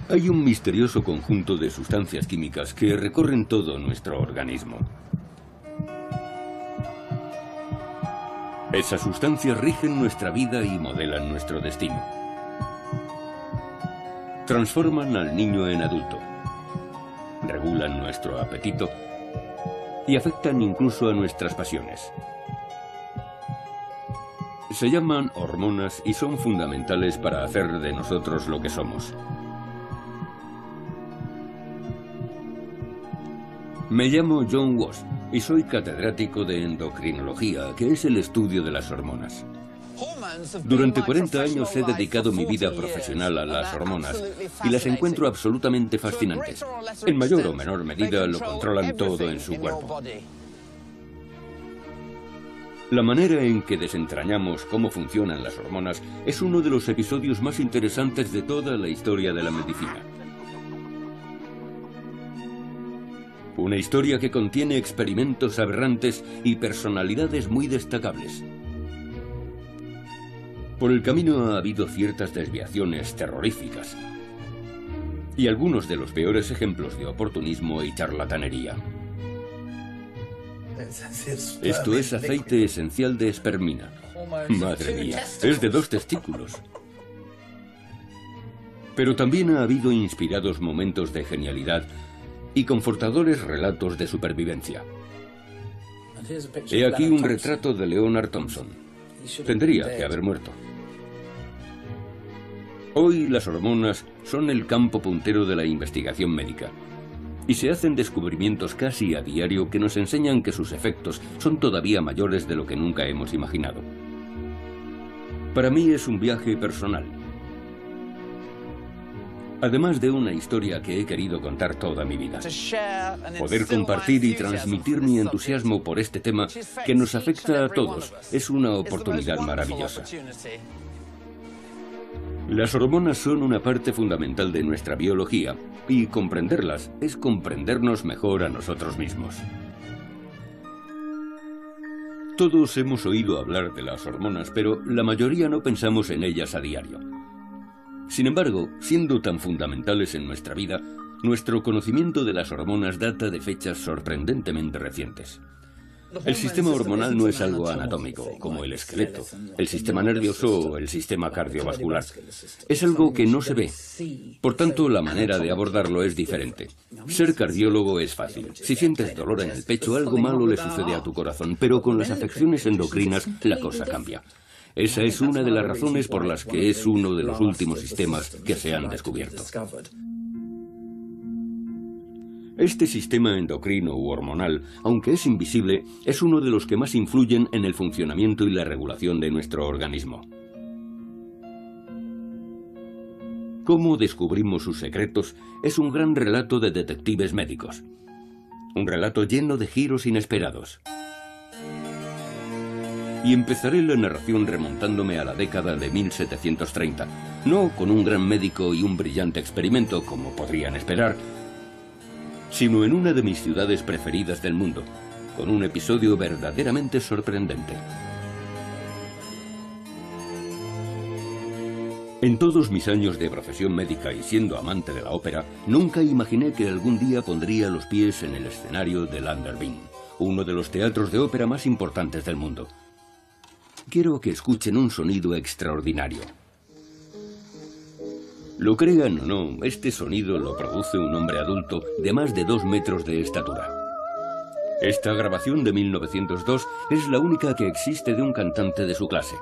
Hay un misterioso conjunto de sustancias químicas que recorren todo nuestro organismo. Esas sustancias rigen nuestra vida y modelan nuestro destino. Transforman al niño en adulto, regulan nuestro apetito y afectan incluso a nuestras pasiones. Se llaman hormonas y son fundamentales para hacer de nosotros lo que somos. Me llamo John Walsh y soy catedrático de endocrinología, que es el estudio de las hormonas. Durante 40 años he dedicado mi vida profesional a las hormonas y las encuentro absolutamente fascinantes. En mayor o menor medida lo controlan todo en su cuerpo. La manera en que desentrañamos cómo funcionan las hormonas es uno de los episodios más interesantes de toda la historia de la medicina. Una historia que contiene experimentos aberrantes y personalidades muy destacables. Por el camino ha habido ciertas desviaciones terroríficas y algunos de los peores ejemplos de oportunismo y charlatanería. Esto es aceite esencial de espermina. Madre mía, es de 2 testículos. Pero también ha habido inspirados momentos de genialidad y confortadores relatos de supervivencia. He aquí un retrato de Leonard Thompson. Tendría que haber muerto. Hoy las hormonas son el campo puntero de la investigación médica. Y se hacen descubrimientos casi a diario que nos enseñan que sus efectos son todavía mayores de lo que nunca hemos imaginado. Para mí es un viaje personal. Además de una historia que he querido contar toda mi vida. Poder compartir y transmitir mi entusiasmo por este tema que nos afecta a todos es una oportunidad maravillosa. Las hormonas son una parte fundamental de nuestra biología y comprenderlas es comprendernos mejor a nosotros mismos. Todos hemos oído hablar de las hormonas, pero la mayoría no pensamos en ellas a diario. Sin embargo, siendo tan fundamentales en nuestra vida, nuestro conocimiento de las hormonas data de fechas sorprendentemente recientes. El sistema hormonal no es algo anatómico, como el esqueleto, el sistema nervioso o el sistema cardiovascular. Es algo que no se ve. Por tanto, la manera de abordarlo es diferente. Ser cardiólogo es fácil. Si sientes dolor en el pecho, algo malo le sucede a tu corazón, pero con las afecciones endocrinas la cosa cambia. Esa es una de las razones por las que es uno de los últimos sistemas que se han descubierto. Este sistema endocrino u hormonal, aunque es invisible, es uno de los que más influyen en el funcionamiento y la regulación de nuestro organismo. Cómo descubrimos sus secretos es un gran relato de detectives médicos. Un relato lleno de giros inesperados. Y empezaré la narración remontándome a la década de 1730, no con un gran médico y un brillante experimento, como podrían esperar, sino en una de mis ciudades preferidas del mundo, con un episodio verdaderamente sorprendente. En todos mis años de profesión médica y siendo amante de la ópera, nunca imaginé que algún día pondría los pies en el escenario del London, uno de los teatros de ópera más importantes del mundo. Quiero que escuchen un sonido extraordinario. Lo crean o no, este sonido lo produce un hombre adulto de más de 2 metros de estatura. Esta grabación de 1902 es la única que existe de un cantante de su clase.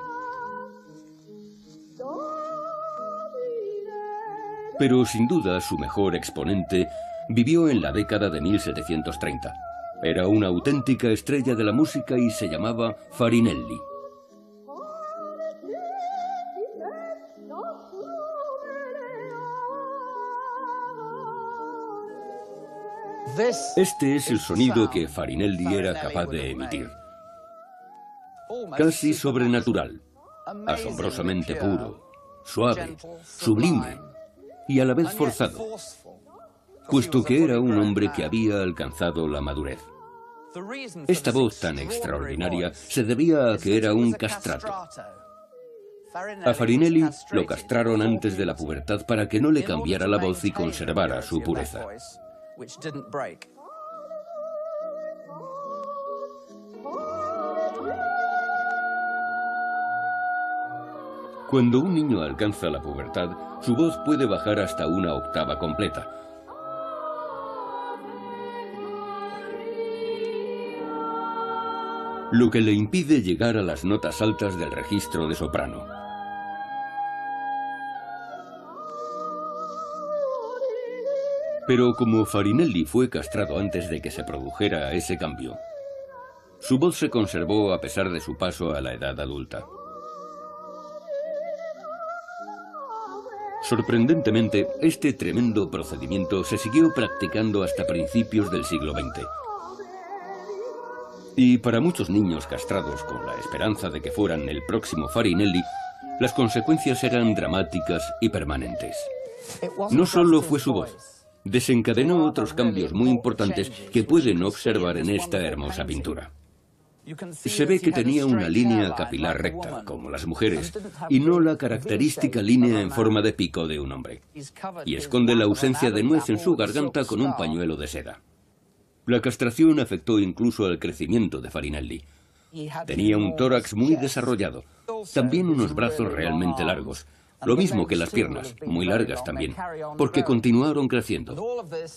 Pero sin duda su mejor exponente vivió en la década de 1730. Era una auténtica estrella de la música y se llamaba Farinelli. Este es el sonido que Farinelli era capaz de emitir. Casi sobrenatural, asombrosamente puro, suave, sublime y a la vez forzado, puesto que era un hombre que había alcanzado la madurez. Esta voz tan extraordinaria se debía a que era un castrato. A Farinelli lo castraron antes de la pubertad para que no le cambiara la voz y conservara su pureza. Cuando un niño alcanza la pubertad, su voz puede bajar hasta una octava completa. Lo que le impide llegar a las notas altas del registro de soprano. Pero como Farinelli fue castrado antes de que se produjera ese cambio, su voz se conservó a pesar de su paso a la edad adulta. Sorprendentemente, este tremendo procedimiento se siguió practicando hasta principios del siglo XX. Y para muchos niños castrados con la esperanza de que fueran el próximo Farinelli, las consecuencias eran dramáticas y permanentes. No solo fue su voz, desencadenó otros cambios muy importantes que pueden observar en esta hermosa pintura. Se ve que tenía una línea capilar recta, como las mujeres, y no la característica línea en forma de pico de un hombre. Y esconde la ausencia de nuez en su garganta con un pañuelo de seda. La castración afectó incluso al crecimiento de Farinelli. Tenía un tórax muy desarrollado, también unos brazos realmente largos, lo mismo que las piernas, muy largas también, porque continuaron creciendo.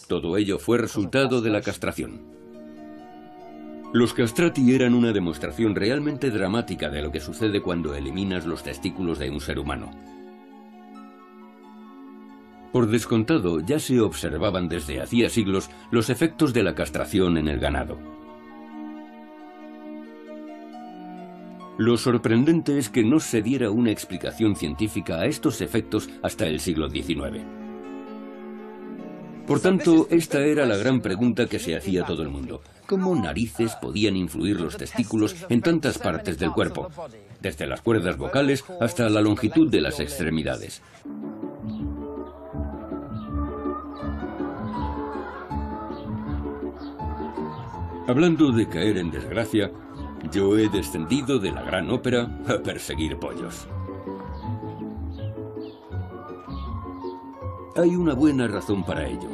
Todo ello fue resultado de la castración. Los castrati eran una demostración realmente dramática de lo que sucede cuando eliminas los testículos de un ser humano. Por descontado, ya se observaban desde hacía siglos los efectos de la castración en el ganado. Lo sorprendente es que no se diera una explicación científica a estos efectos hasta el siglo XIX. Por tanto, esta era la gran pregunta que se hacía todo el mundo. ¿Cómo narices podían influir los testículos en tantas partes del cuerpo? Desde las cuerdas vocales hasta la longitud de las extremidades. Hablando de caer en desgracia, yo he descendido de la gran ópera a perseguir pollos. Hay una buena razón para ello.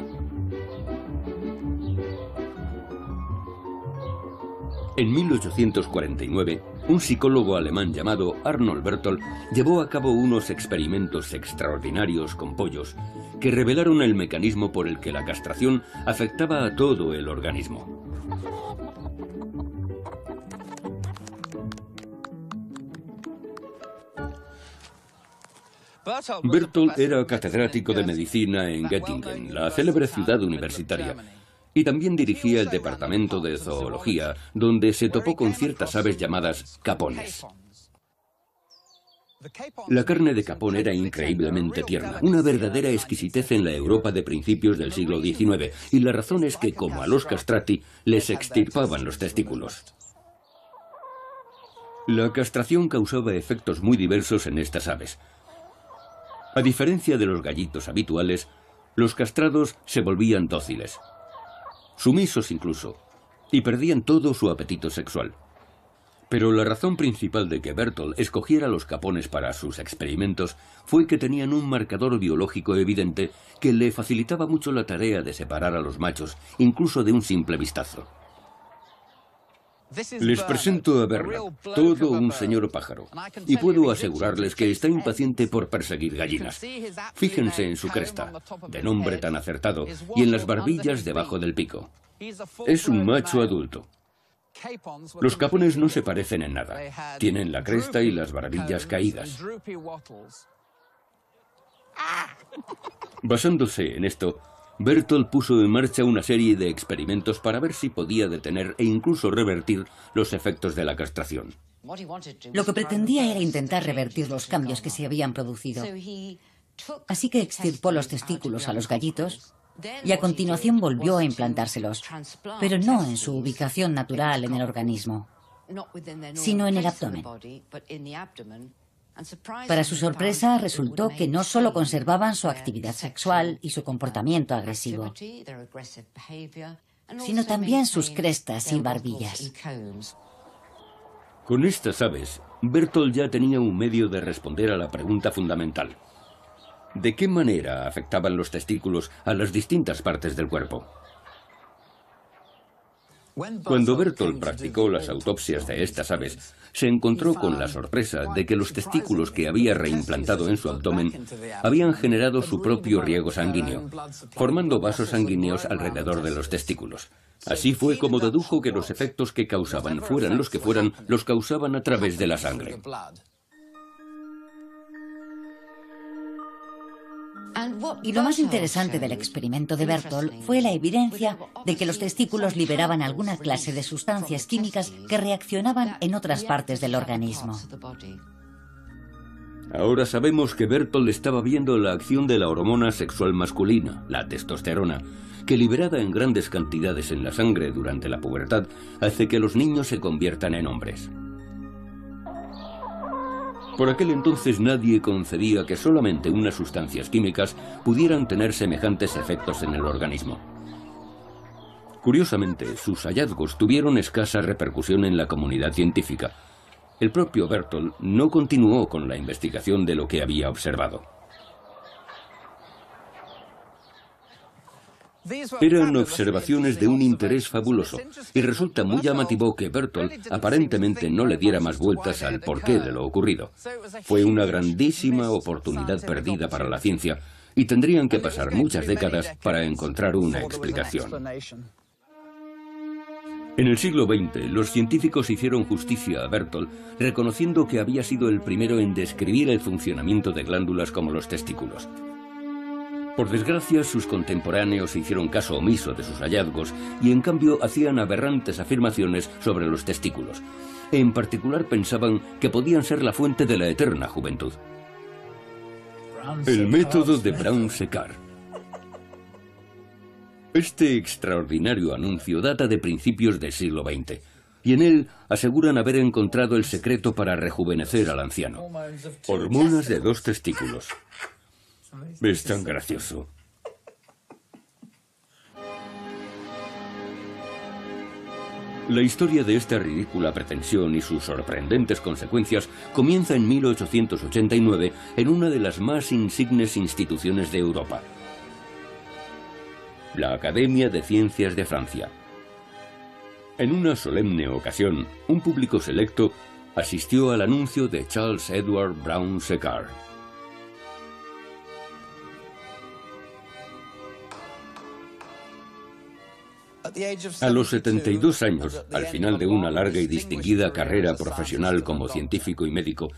En 1849, un psicólogo alemán llamado Arnold Berthold llevó a cabo unos experimentos extraordinarios con pollos que revelaron el mecanismo por el que la castración afectaba a todo el organismo. Berthold era catedrático de medicina en Göttingen, la célebre ciudad universitaria, y también dirigía el departamento de zoología, donde se topó con ciertas aves llamadas capones. La carne de capón era increíblemente tierna, una verdadera exquisitez en la Europa de principios del siglo XIX, y la razón es que, como a los castrati, les extirpaban los testículos. La castración causaba efectos muy diversos en estas aves. A diferencia de los gallitos habituales, los castrados se volvían dóciles, sumisos incluso, y perdían todo su apetito sexual. Pero la razón principal de que Berthold escogiera los capones para sus experimentos fue que tenían un marcador biológico evidente que le facilitaba mucho la tarea de separar a los machos, incluso de un simple vistazo. Les presento a Bernard, todo un señor pájaro, y puedo asegurarles que está impaciente por perseguir gallinas. Fíjense en su cresta, de nombre tan acertado, y en las barbillas debajo del pico. Es un macho adulto. Los capones no se parecen en nada. Tienen la cresta y las barbillas caídas. Basándose en esto, Berthold puso en marcha una serie de experimentos para ver si podía detener e incluso revertir los efectos de la castración. Lo que pretendía era intentar revertir los cambios que se habían producido. Así que extirpó los testículos a los gallitos y a continuación volvió a implantárselos, pero no en su ubicación natural en el organismo, sino en el abdomen. Para su sorpresa, resultó que no solo conservaban su actividad sexual y su comportamiento agresivo, sino también sus crestas y barbillas. Con estas aves, Berthold ya tenía un medio de responder a la pregunta fundamental. ¿De qué manera afectaban los testículos a las distintas partes del cuerpo? Cuando Berthold practicó las autopsias de estas aves, se encontró con la sorpresa de que los testículos que había reimplantado en su abdomen habían generado su propio riego sanguíneo, formando vasos sanguíneos alrededor de los testículos. Así fue como dedujo que los efectos que causaban, fueran los que fueran, los causaban a través de la sangre. Y lo más interesante del experimento de Berthold fue la evidencia de que los testículos liberaban alguna clase de sustancias químicas que reaccionaban en otras partes del organismo. Ahora sabemos que Berthold estaba viendo la acción de la hormona sexual masculina, la testosterona, que liberada en grandes cantidades en la sangre durante la pubertad hace que los niños se conviertan en hombres. Por aquel entonces nadie concebía que solamente unas sustancias químicas pudieran tener semejantes efectos en el organismo. Curiosamente, sus hallazgos tuvieron escasa repercusión en la comunidad científica. El propio Berthold no continuó con la investigación de lo que había observado. Eran observaciones de un interés fabuloso, y resulta muy llamativo que Berthold aparentemente no le diera más vueltas al porqué de lo ocurrido. Fue una grandísima oportunidad perdida para la ciencia, y tendrían que pasar muchas décadas para encontrar una explicación. En el siglo XX, los científicos hicieron justicia a Berthold, reconociendo que había sido el primero en describir el funcionamiento de glándulas como los testículos. Por desgracia, sus contemporáneos hicieron caso omiso de sus hallazgos y en cambio hacían aberrantes afirmaciones sobre los testículos. En particular pensaban que podían ser la fuente de la eterna juventud. El método de Brown-Séquard. Este extraordinario anuncio data de principios del siglo XX, y en él aseguran haber encontrado el secreto para rejuvenecer al anciano. Hormonas de 2 testículos. Es tan gracioso. La historia de esta ridícula pretensión y sus sorprendentes consecuencias comienza en 1889 en una de las más insignes instituciones de Europa, la Academia de Ciencias de Francia. En una solemne ocasión, un público selecto asistió al anuncio de Charles Edward Brown-Séquard. A los 72 años, al final de una larga y distinguida carrera profesional como científico y médico,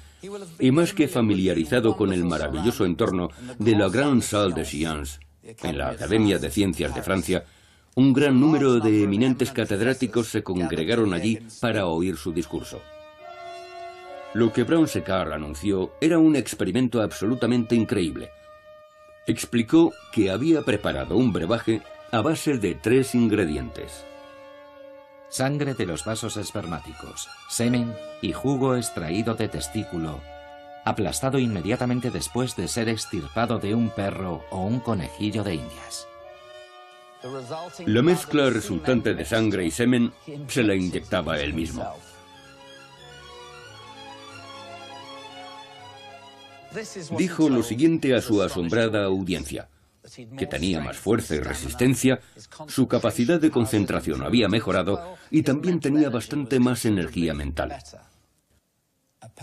y más que familiarizado con el maravilloso entorno de la Grande Salle de Sciences, en la Academia de Ciencias de Francia, un gran número de eminentes catedráticos se congregaron allí para oír su discurso. Lo que Brown-Séquard anunció era un experimento absolutamente increíble. Explicó que había preparado un brebaje a base de 3 ingredientes: sangre de los vasos espermáticos, semen y jugo extraído de testículo, aplastado inmediatamente después de ser extirpado de un perro o un conejillo de Indias. La mezcla resultante de sangre y semen se la inyectaba él mismo. Dijo lo siguiente a su asombrada audiencia: que tenía más fuerza y resistencia, su capacidad de concentración había mejorado y también tenía bastante más energía mental.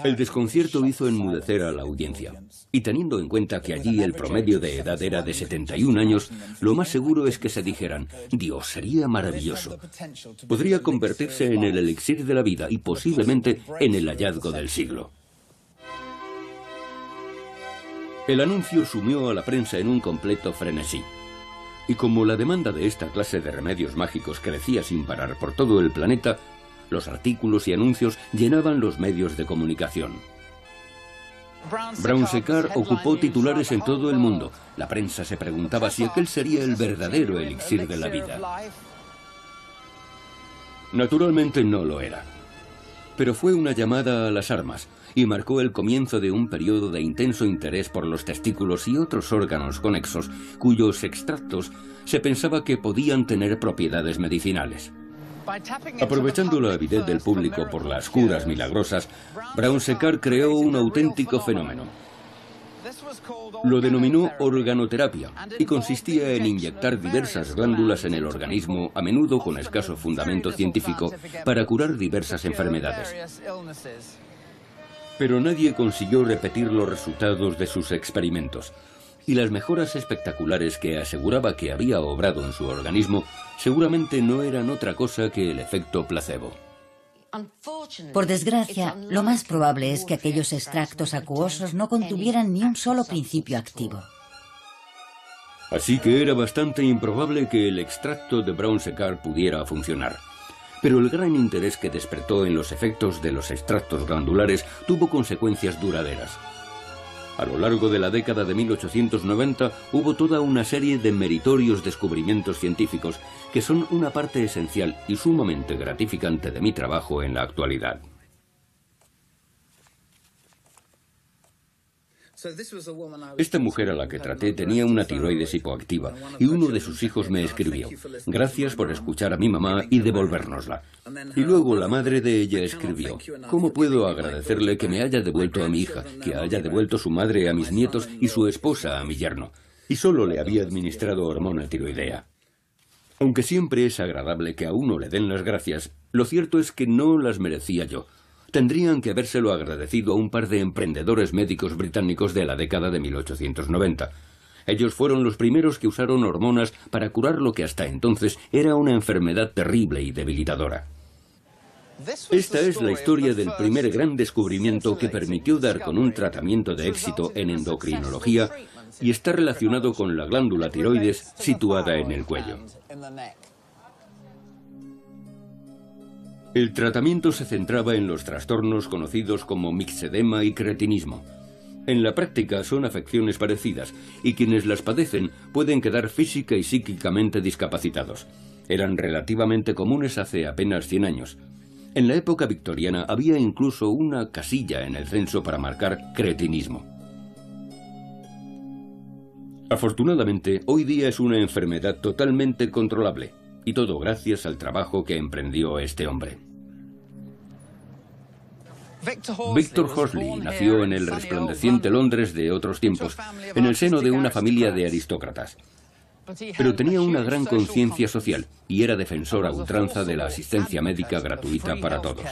El desconcierto hizo enmudecer a la audiencia, y teniendo en cuenta que allí el promedio de edad era de 71 años, lo más seguro es que se dijeran: Dios, sería maravilloso. Podría convertirse en el elixir de la vida y posiblemente en el hallazgo del siglo. El anuncio sumió a la prensa en un completo frenesí. Y como la demanda de esta clase de remedios mágicos crecía sin parar por todo el planeta, los artículos y anuncios llenaban los medios de comunicación. Brown-Séquard ocupó titulares en todo el mundo. La prensa se preguntaba si aquel sería el verdadero elixir de la vida. Naturalmente no lo era. Pero fue una llamada a las armas y marcó el comienzo de un periodo de intenso interés por los testículos y otros órganos conexos, cuyos extractos se pensaba que podían tener propiedades medicinales. Aprovechando la avidez del público por las curas milagrosas, Brown-Séquard creó un auténtico fenómeno. Lo denominó organoterapia y consistía en inyectar diversas glándulas en el organismo, a menudo con escaso fundamento científico, para curar diversas enfermedades. Pero nadie consiguió repetir los resultados de sus experimentos, y las mejoras espectaculares que aseguraba que había obrado en su organismo seguramente no eran otra cosa que el efecto placebo. Por desgracia, lo más probable es que aquellos extractos acuosos no contuvieran ni un solo principio activo. Así que era bastante improbable que el extracto de Brown-Séquard pudiera funcionar. Pero el gran interés que despertó en los efectos de los extractos glandulares tuvo consecuencias duraderas. A lo largo de la década de 1890 hubo toda una serie de meritorios descubrimientos científicos que son una parte esencial y sumamente gratificante de mi trabajo en la actualidad. Esta mujer a la que traté tenía una tiroides hipoactiva y uno de sus hijos me escribió: "Gracias por escuchar a mi mamá y devolvérnosla". Y luego la madre de ella escribió: "¿Cómo puedo agradecerle que me haya devuelto a mi hija, que haya devuelto su madre a mis nietos y su esposa a mi yerno?". Y solo le había administrado hormona tiroidea. Aunque siempre es agradable que a uno le den las gracias, lo cierto es que no las merecía yo. Tendrían que habérselo agradecido a un par de emprendedores médicos británicos de la década de 1890. Ellos fueron los primeros que usaron hormonas para curar lo que hasta entonces era una enfermedad terrible y debilitadora. Esta es la historia del primer gran descubrimiento que permitió dar con un tratamiento de éxito en endocrinología y está relacionado con la glándula tiroides situada en el cuello. El tratamiento se centraba en los trastornos conocidos como mixedema y cretinismo. En la práctica son afecciones parecidas, y quienes las padecen pueden quedar física y psíquicamente discapacitados. Eran relativamente comunes hace apenas 100 años. En la época victoriana había incluso una casilla en el censo para marcar cretinismo. Afortunadamente, hoy día es una enfermedad totalmente controlable, y todo gracias al trabajo que emprendió este hombre. Victor Horsley nació en el resplandeciente Londres de otros tiempos, en el seno de una familia de aristócratas. Pero tenía una gran conciencia social y era defensor a ultranza de la asistencia médica gratuita para todos.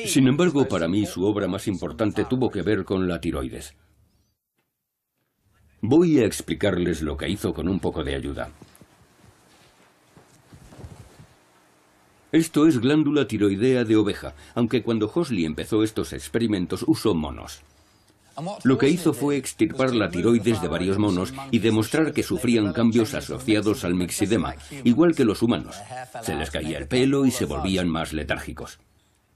Sin embargo, para mí su obra más importante tuvo que ver con la tiroides. Voy a explicarles lo que hizo con un poco de ayuda. Esto es glándula tiroidea de oveja, aunque cuando Horsley empezó estos experimentos usó monos. Lo que hizo fue extirpar la tiroides de varios monos y demostrar que sufrían cambios asociados al mixedema, igual que los humanos. Se les caía el pelo y se volvían más letárgicos.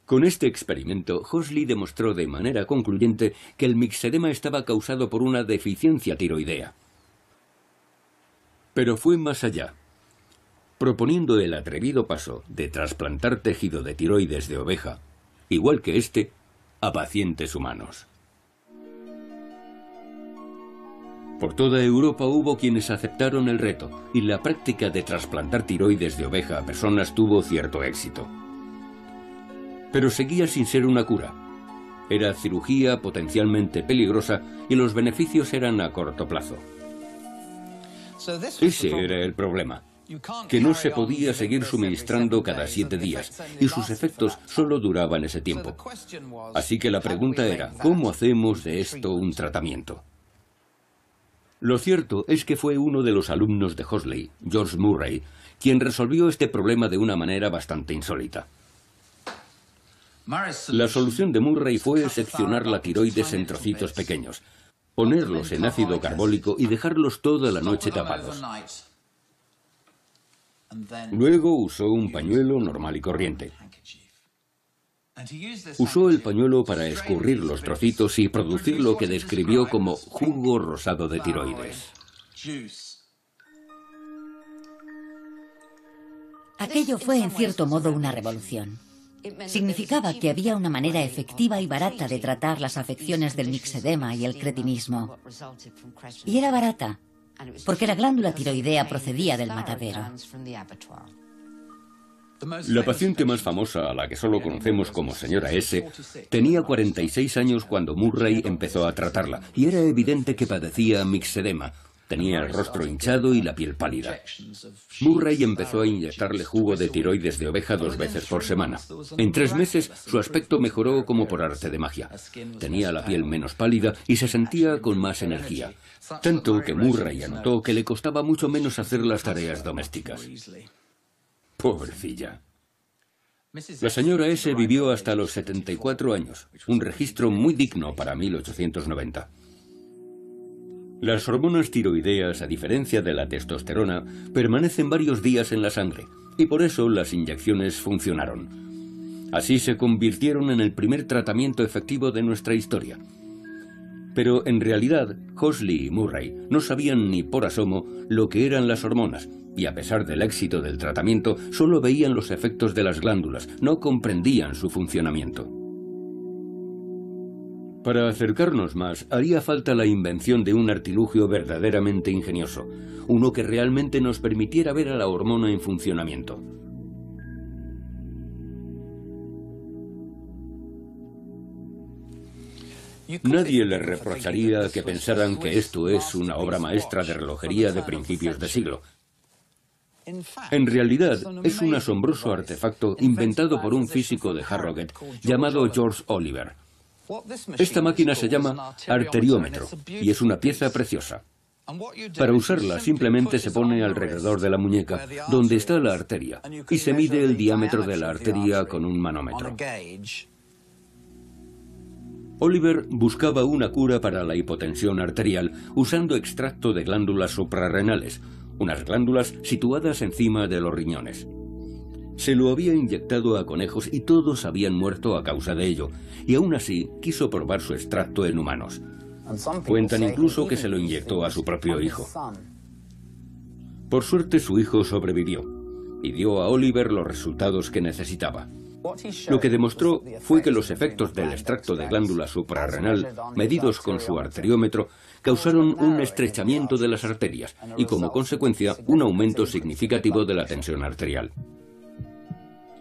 Con este experimento, Horsley demostró de manera concluyente que el mixedema estaba causado por una deficiencia tiroidea. Pero fue más allá. Proponiendo el atrevido paso de trasplantar tejido de tiroides de oveja, igual que este, a pacientes humanos. Por toda Europa hubo quienes aceptaron el reto, y la práctica de trasplantar tiroides de oveja a personas tuvo cierto éxito. Pero seguía sin ser una cura. Era cirugía potencialmente peligrosa y los beneficios eran a corto plazo. Ese era el problema, que no se podía seguir suministrando cada 7 días, y sus efectos solo duraban ese tiempo. Así que la pregunta era, ¿cómo hacemos de esto un tratamiento? Lo cierto es que fue uno de los alumnos de Horsley, George Murray, quien resolvió este problema de una manera bastante insólita. La solución de Murray fue seccionar la tiroides en trocitos pequeños, ponerlos en ácido carbólico y dejarlos toda la noche tapados. Luego usó un pañuelo normal y corriente. Usó el pañuelo para escurrir los trocitos y producir lo que describió como jugo rosado de tiroides. Aquello fue en cierto modo una revolución. Significaba que había una manera efectiva y barata de tratar las afecciones del mixedema y el cretinismo. Y era barata, porque la glándula tiroidea procedía del matadero. La paciente más famosa, a la que solo conocemos como señora S, tenía 46 años cuando Murray empezó a tratarla, y era evidente que padecía mixedema. Tenía el rostro hinchado y la piel pálida. Murray empezó a inyectarle jugo de tiroides de oveja 2 veces por semana. En 3 meses, su aspecto mejoró como por arte de magia. Tenía la piel menos pálida y se sentía con más energía. Tanto que Murray anotó que le costaba mucho menos hacer las tareas domésticas. Pobrecilla. La señora S vivió hasta los 74 años, un registro muy digno para 1890. Las hormonas tiroideas, a diferencia de la testosterona, permanecen varios días en la sangre, y por eso las inyecciones funcionaron. Así se convirtieron en el primer tratamiento efectivo de nuestra historia. Pero en realidad, Hosley y Murray no sabían ni por asomo lo que eran las hormonas, y a pesar del éxito del tratamiento, solo veían los efectos de las glándulas, no comprendían su funcionamiento. Para acercarnos más, haría falta la invención de un artilugio verdaderamente ingenioso, uno que realmente nos permitiera ver a la hormona en funcionamiento. Nadie les reprocharía que pensaran que esto es una obra maestra de relojería de principios de siglo. En realidad, es un asombroso artefacto inventado por un físico de Harrogate llamado George Oliver. Esta máquina se llama arteriómetro y es una pieza preciosa. Para usarla simplemente se pone alrededor de la muñeca donde está la arteria y se mide el diámetro de la arteria con un manómetro. Oliver buscaba una cura para la hipotensión arterial usando extracto de glándulas suprarrenales, unas glándulas situadas encima de los riñones. Se lo había inyectado a conejos y todos habían muerto a causa de ello, y aún así quiso probar su extracto en humanos. Cuentan incluso que se lo inyectó a su propio hijo. Por suerte su hijo sobrevivió, y dio a Oliver los resultados que necesitaba. Lo que demostró fue que los efectos del extracto de glándula suprarrenal, medidos con su arteriómetro, causaron un estrechamiento de las arterias y, como consecuencia, un aumento significativo de la tensión arterial.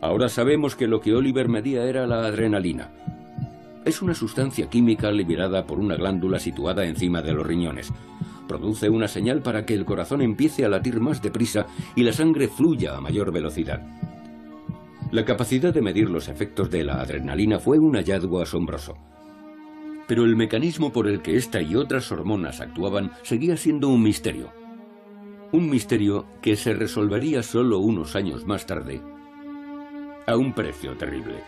Ahora sabemos que lo que Oliver medía era la adrenalina. Es una sustancia química liberada por una glándula situada encima de los riñones. Produce una señal para que el corazón empiece a latir más deprisa y la sangre fluya a mayor velocidad. La capacidad de medir los efectos de la adrenalina fue un hallazgo asombroso. Pero el mecanismo por el que esta y otras hormonas actuaban seguía siendo un misterio. Un misterio que se resolvería solo unos años más tarde, a un precio terrible.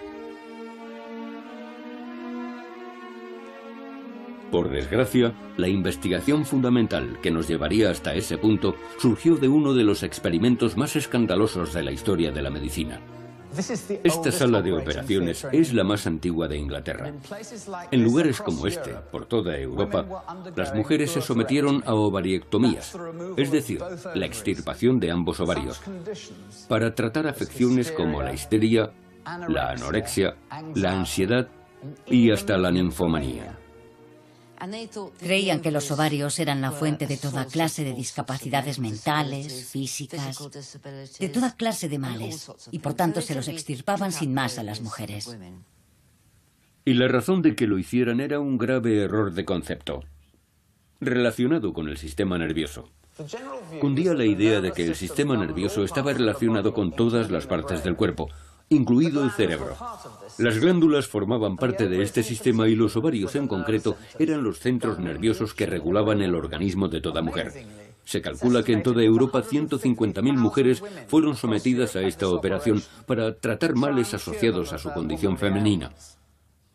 Por desgracia, la investigación fundamental que nos llevaría hasta ese punto surgió de uno de los experimentos más escandalosos de la historia de la medicina. Esta sala de operaciones es la más antigua de Inglaterra. En lugares como este, por toda Europa, las mujeres se sometieron a ovariectomías, es decir, la extirpación de ambos ovarios, para tratar afecciones como la histeria, la anorexia, la ansiedad y hasta la ninfomanía. Creían que los ovarios eran la fuente de toda clase de discapacidades mentales, físicas, de toda clase de males, y por tanto se los extirpaban sin más a las mujeres. Y la razón de que lo hicieran era un grave error de concepto, relacionado con el sistema nervioso. Cundía la idea de que el sistema nervioso estaba relacionado con todas las partes del cuerpo, incluido el cerebro. Las glándulas formaban parte de este sistema y los ovarios en concreto eran los centros nerviosos que regulaban el organismo de toda mujer. Se calcula que en toda Europa 150.000 mujeres fueron sometidas a esta operación para tratar males asociados a su condición femenina.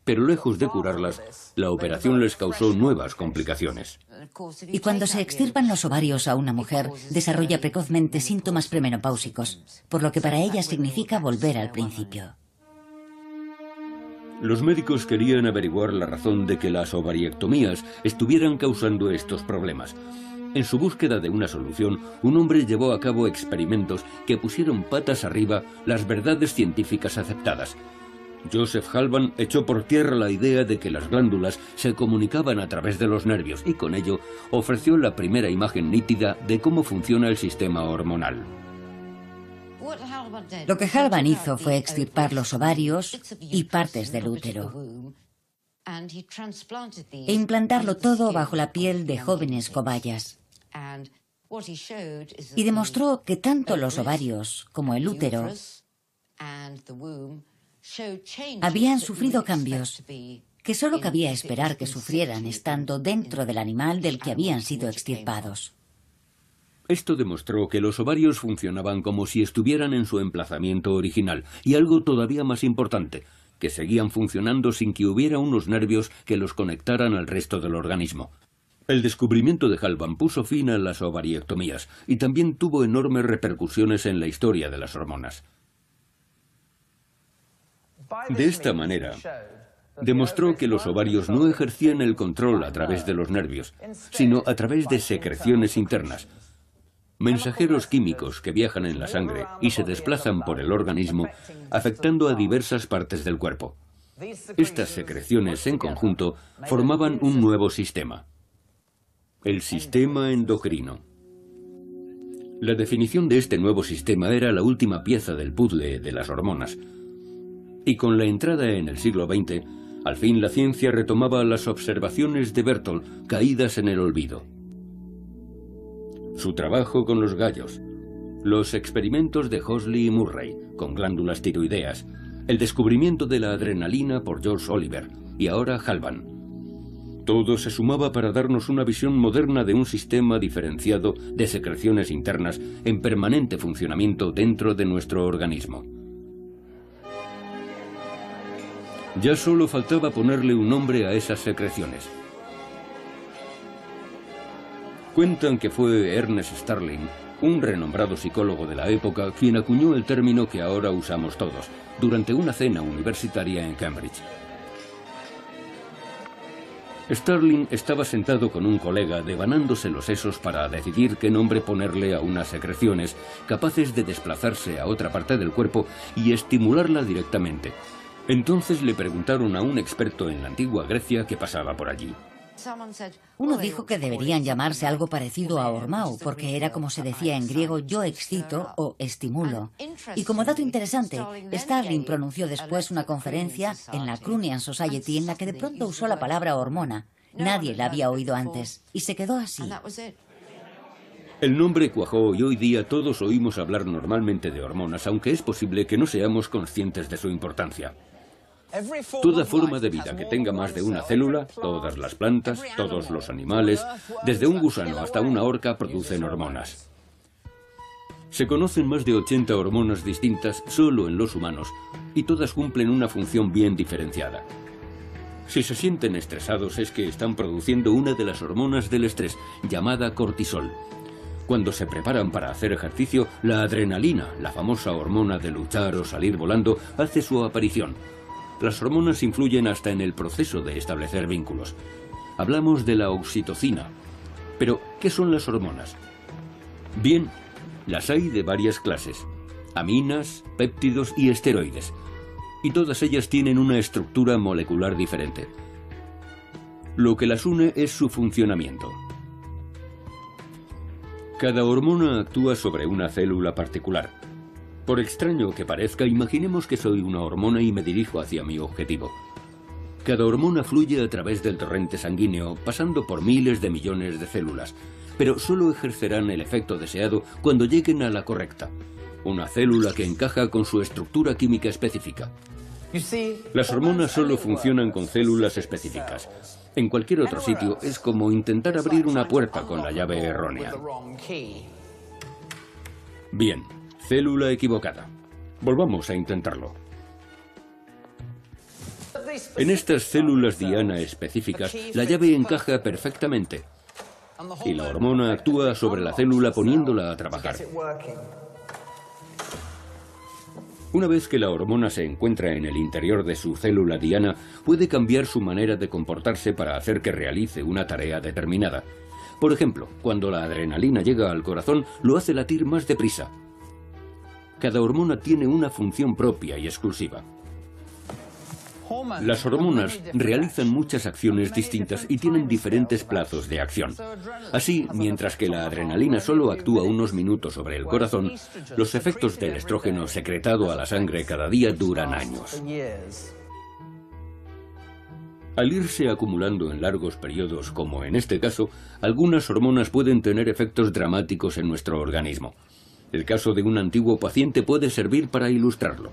Pero lejos de curarlas, la operación les causó nuevas complicaciones. Y cuando se extirpan los ovarios a una mujer, desarrolla precozmente síntomas premenopáusicos, por lo que para ella significa volver al principio. Los médicos querían averiguar la razón de que las ovariectomías estuvieran causando estos problemas. En su búsqueda de una solución, un hombre llevó a cabo experimentos que pusieron patas arriba las verdades científicas aceptadas. Joseph Halban echó por tierra la idea de que las glándulas se comunicaban a través de los nervios y con ello ofreció la primera imagen nítida de cómo funciona el sistema hormonal. Lo que Halban hizo fue extirpar los ovarios y partes del útero e implantarlo todo bajo la piel de jóvenes cobayas. Y demostró que tanto los ovarios como el útero habían sufrido cambios que solo cabía esperar que sufrieran estando dentro del animal del que habían sido extirpados. Esto demostró que los ovarios funcionaban como si estuvieran en su emplazamiento original, y algo todavía más importante, que seguían funcionando sin que hubiera unos nervios que los conectaran al resto del organismo. El descubrimiento de Halban puso fin a las ovariectomías y también tuvo enormes repercusiones en la historia de las hormonas. De esta manera, demostró que los ovarios no ejercían el control a través de los nervios, sino a través de secreciones internas, mensajeros químicos que viajan en la sangre y se desplazan por el organismo, afectando a diversas partes del cuerpo. Estas secreciones en conjunto formaban un nuevo sistema, el sistema endocrino. La definición de este nuevo sistema era la última pieza del puzzle de las hormonas. Y con la entrada en el siglo XX, al fin la ciencia retomaba las observaciones de Berthold caídas en el olvido. Su trabajo con los gallos, los experimentos de Hosley y Murray con glándulas tiroideas, el descubrimiento de la adrenalina por George Oliver y ahora Halban. Todo se sumaba para darnos una visión moderna de un sistema diferenciado de secreciones internas en permanente funcionamiento dentro de nuestro organismo. Ya solo faltaba ponerle un nombre a esas secreciones. Cuentan que fue Ernest Starling, un renombrado psicólogo de la época, quien acuñó el término que ahora usamos todos, durante una cena universitaria en Cambridge. Starling estaba sentado con un colega devanándose los sesos para decidir qué nombre ponerle a unas secreciones capaces de desplazarse a otra parte del cuerpo y estimularla directamente. Entonces le preguntaron a un experto en la antigua Grecia que pasaba por allí. Uno dijo que deberían llamarse algo parecido a hormao, porque era como se decía en griego yo excito o estimulo. Y como dato interesante, Starling pronunció después una conferencia en la Crunian Society en la que de pronto usó la palabra hormona. Nadie la había oído antes, y se quedó así. El nombre cuajó y hoy día todos oímos hablar normalmente de hormonas, aunque es posible que no seamos conscientes de su importancia. Toda forma de vida que tenga más de una célula, todas las plantas, todos los animales, desde un gusano hasta una orca, producen hormonas. Se conocen más de 80 hormonas distintas solo en los humanos, y todas cumplen una función bien diferenciada. Si se sienten estresados es que están produciendo una de las hormonas del estrés, llamada cortisol. Cuando se preparan para hacer ejercicio, la adrenalina, la famosa hormona de luchar o salir volando, hace su aparición. Las hormonas influyen hasta en el proceso de establecer vínculos. Hablamos de la oxitocina. Pero, ¿qué son las hormonas? Bien, las hay de varias clases: aminas, péptidos y esteroides. Y todas ellas tienen una estructura molecular diferente. Lo que las une es su funcionamiento. Cada hormona actúa sobre una célula particular. Por extraño que parezca, imaginemos que soy una hormona y me dirijo hacia mi objetivo. Cada hormona fluye a través del torrente sanguíneo, pasando por miles de millones de células, pero solo ejercerán el efecto deseado cuando lleguen a la correcta, una célula que encaja con su estructura química específica. Las hormonas solo funcionan con células específicas. En cualquier otro sitio es como intentar abrir una puerta con la llave errónea. Bien. Célula equivocada. Volvamos a intentarlo. En estas células diana específicas, la llave encaja perfectamente y la hormona actúa sobre la célula poniéndola a trabajar. Una vez que la hormona se encuentra en el interior de su célula diana, puede cambiar su manera de comportarse para hacer que realice una tarea determinada. Por ejemplo, cuando la adrenalina llega al corazón, lo hace latir más deprisa. Cada hormona tiene una función propia y exclusiva. Las hormonas realizan muchas acciones distintas y tienen diferentes plazos de acción. Así, mientras que la adrenalina solo actúa unos minutos sobre el corazón, los efectos del estrógeno secretado a la sangre cada día duran años. Al irse acumulando en largos periodos, como en este caso, algunas hormonas pueden tener efectos dramáticos en nuestro organismo. El caso de un antiguo paciente puede servir para ilustrarlo.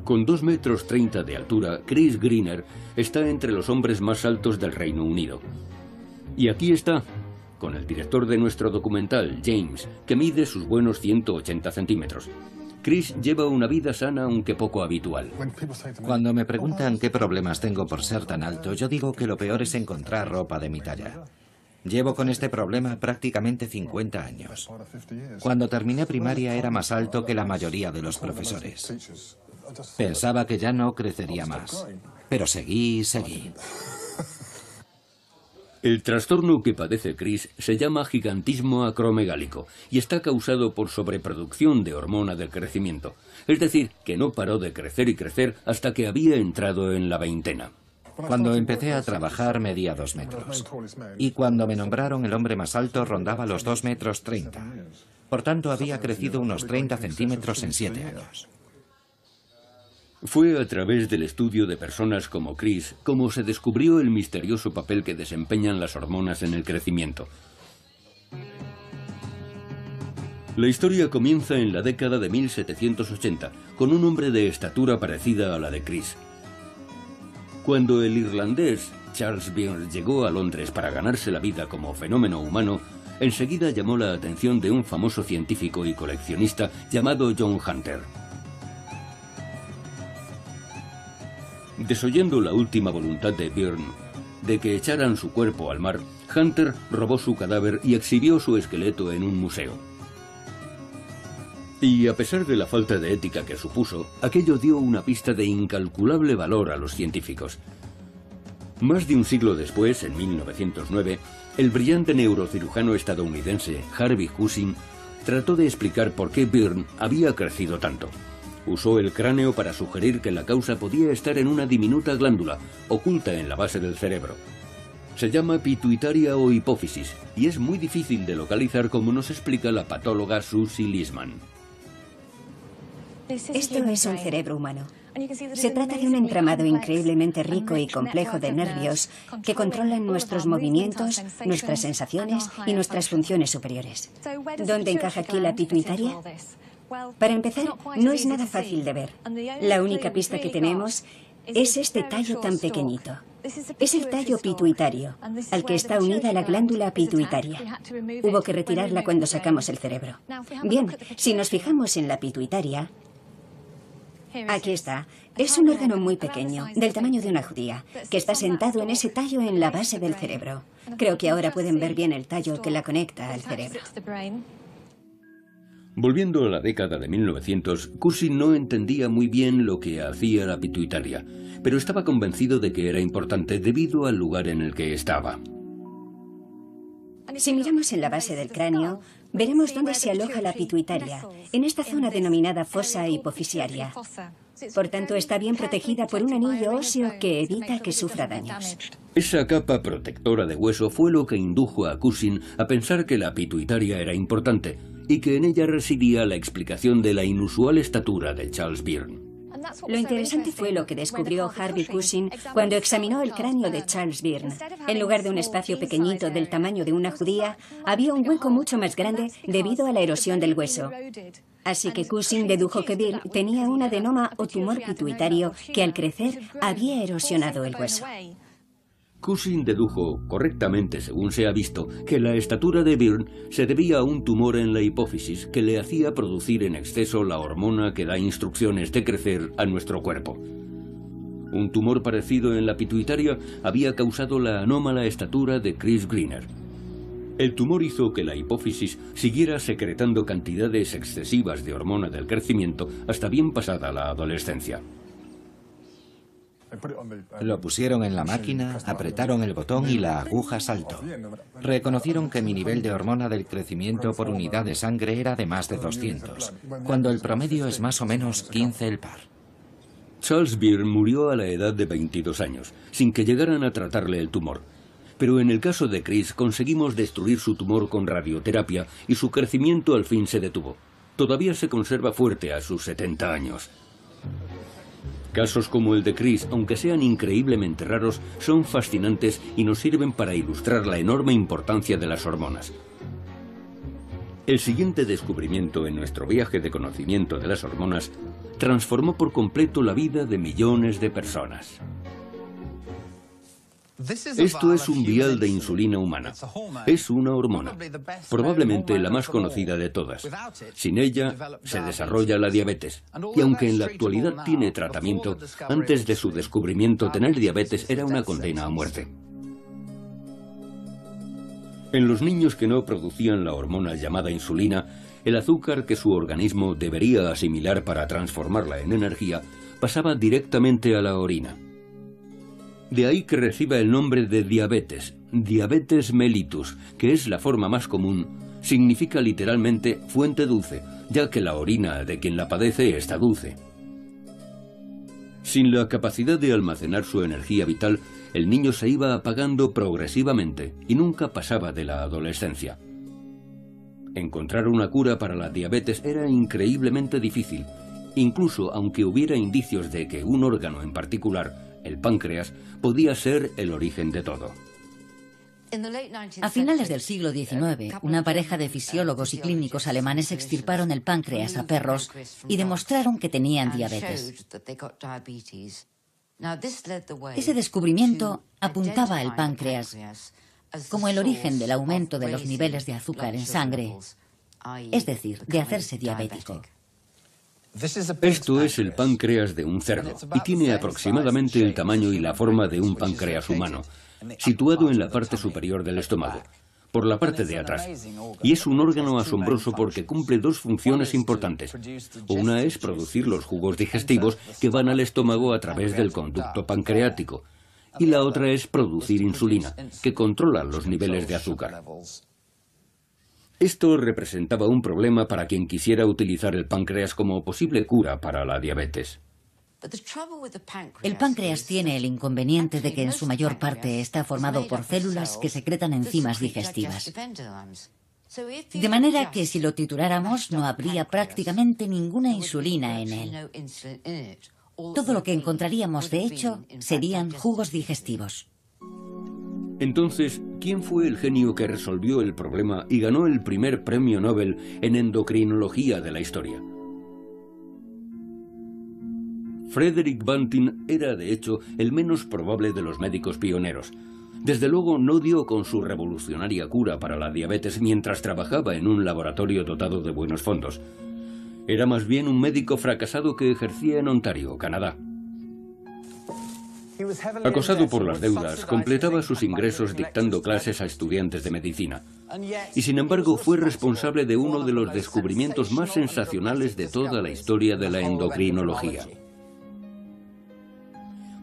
Con 2,30 metros de altura, Chris Greener está entre los hombres más altos del Reino Unido. Y aquí está, con el director de nuestro documental, James, que mide sus buenos 180 centímetros. Chris lleva una vida sana aunque poco habitual. Cuando me preguntan qué problemas tengo por ser tan alto, yo digo que lo peor es encontrar ropa de mi talla. Llevo con este problema prácticamente 50 años. Cuando terminé primaria era más alto que la mayoría de los profesores. Pensaba que ya no crecería más, pero seguí y seguí. El trastorno que padece Chris se llama gigantismo acromegálico y está causado por sobreproducción de hormona del crecimiento. Es decir, que no paró de crecer y crecer hasta que había entrado en la veintena. Cuando empecé a trabajar medía 2 metros. Y cuando me nombraron el hombre más alto rondaba los 2,30 metros. Por tanto, había crecido unos 30 centímetros en 7 años. Fue a través del estudio de personas como Chris como se descubrió el misterioso papel que desempeñan las hormonas en el crecimiento. La historia comienza en la década de 1780, con un hombre de estatura parecida a la de Chris. Cuando el irlandés Charles Byrne llegó a Londres para ganarse la vida como fenómeno humano, enseguida llamó la atención de un famoso científico y coleccionista llamado John Hunter. Desoyendo la última voluntad de Byrne de que echaran su cuerpo al mar, Hunter robó su cadáver y exhibió su esqueleto en un museo. Y a pesar de la falta de ética que supuso, aquello dio una pista de incalculable valor a los científicos. Más de un siglo después, en 1909, el brillante neurocirujano estadounidense Harvey Cushing trató de explicar por qué Byrne había crecido tanto. Usó el cráneo para sugerir que la causa podía estar en una diminuta glándula, oculta en la base del cerebro. Se llama pituitaria o hipófisis, y es muy difícil de localizar como nos explica la patóloga Susie Lisman. Esto es un cerebro humano. Se trata de un entramado increíblemente rico y complejo de nervios que controlan nuestros movimientos, nuestras sensaciones y nuestras funciones superiores. ¿Dónde encaja aquí la pituitaria? Para empezar, no es nada fácil de ver. La única pista que tenemos es este tallo tan pequeñito. Es el tallo pituitario, al que está unida la glándula pituitaria. Hubo que retirarla cuando sacamos el cerebro. Bien, si nos fijamos en la pituitaria, aquí está. Es un órgano muy pequeño, del tamaño de una judía, que está sentado en ese tallo en la base del cerebro. Creo que ahora pueden ver bien el tallo que la conecta al cerebro. Volviendo a la década de 1900, Cushing no entendía muy bien lo que hacía la pituitaria, pero estaba convencido de que era importante debido al lugar en el que estaba. Si miramos en la base del cráneo, veremos dónde se aloja la pituitaria, en esta zona denominada fosa hipofisiaria. Por tanto, está bien protegida por un anillo óseo que evita que sufra daños. Esa capa protectora de hueso fue lo que indujo a Cushing a pensar que la pituitaria era importante y que en ella residía la explicación de la inusual estatura de Charles Byrne. Lo interesante fue lo que descubrió Harvey Cushing cuando examinó el cráneo de Charles Byrne. En lugar de un espacio pequeñito del tamaño de una judía, había un hueco mucho más grande debido a la erosión del hueso. Así que Cushing dedujo que Byrne tenía un adenoma o tumor pituitario que al crecer había erosionado el hueso. Cushing dedujo, correctamente según se ha visto, que la estatura de Byrne se debía a un tumor en la hipófisis que le hacía producir en exceso la hormona que da instrucciones de crecer a nuestro cuerpo. Un tumor parecido en la pituitaria había causado la anómala estatura de Chris Greener. El tumor hizo que la hipófisis siguiera secretando cantidades excesivas de hormona del crecimiento hasta bien pasada la adolescencia. Lo pusieron en la máquina, apretaron el botón y la aguja saltó. Reconocieron que mi nivel de hormona del crecimiento por unidad de sangre era de más de 200, cuando el promedio es más o menos 15 el par. Charles Beer murió a la edad de 22 años, sin que llegaran a tratarle el tumor. Pero en el caso de Chris conseguimos destruir su tumor con radioterapia y su crecimiento al fin se detuvo. Todavía se conserva fuerte a sus 70 años. Casos como el de Chris, aunque sean increíblemente raros, son fascinantes y nos sirven para ilustrar la enorme importancia de las hormonas. El siguiente descubrimiento en nuestro viaje de conocimiento de las hormonas transformó por completo la vida de millones de personas. Esto es un vial de insulina humana. Es una hormona, probablemente la más conocida de todas. Sin ella, se desarrolla la diabetes. Y aunque en la actualidad tiene tratamiento, antes de su descubrimiento tener diabetes era una condena a muerte. En los niños que no producían la hormona llamada insulina, el azúcar que su organismo debería asimilar para transformarla en energía pasaba directamente a la orina. De ahí que reciba el nombre de diabetes, diabetes mellitus, que es la forma más común, significa literalmente fuente dulce, ya que la orina de quien la padece está dulce. Sin la capacidad de almacenar su energía vital, el niño se iba apagando progresivamente y nunca pasaba de la adolescencia. Encontrar una cura para la diabetes era increíblemente difícil, incluso aunque hubiera indicios de que un órgano en particular, el páncreas, podía ser el origen de todo. A finales del siglo XIX, una pareja de fisiólogos y clínicos alemanes extirparon el páncreas a perros y demostraron que tenían diabetes. Ese descubrimiento apuntaba al páncreas como el origen del aumento de los niveles de azúcar en sangre, es decir, de hacerse diabético. Esto es el páncreas de un cerdo y tiene aproximadamente el tamaño y la forma de un páncreas humano, situado en la parte superior del estómago, por la parte de atrás. Y es un órgano asombroso porque cumple dos funciones importantes. Una es producir los jugos digestivos que van al estómago a través del conducto pancreático, y la otra es producir insulina, que controla los niveles de azúcar. Esto representaba un problema para quien quisiera utilizar el páncreas como posible cura para la diabetes. El páncreas tiene el inconveniente de que en su mayor parte está formado por células que secretan enzimas digestivas. De manera que si lo trituráramos no habría prácticamente ninguna insulina en él. Todo lo que encontraríamos, de hecho, serían jugos digestivos. Entonces, ¿quién fue el genio que resolvió el problema y ganó el primer premio Nobel en endocrinología de la historia? Frederick Banting era, de hecho, el menos probable de los médicos pioneros. Desde luego no dio con su revolucionaria cura para la diabetes mientras trabajaba en un laboratorio dotado de buenos fondos. Era más bien un médico fracasado que ejercía en Ontario, Canadá. Acosado por las deudas, completaba sus ingresos dictando clases a estudiantes de medicina. Y sin embargo fue responsable de uno de los descubrimientos más sensacionales de toda la historia de la endocrinología.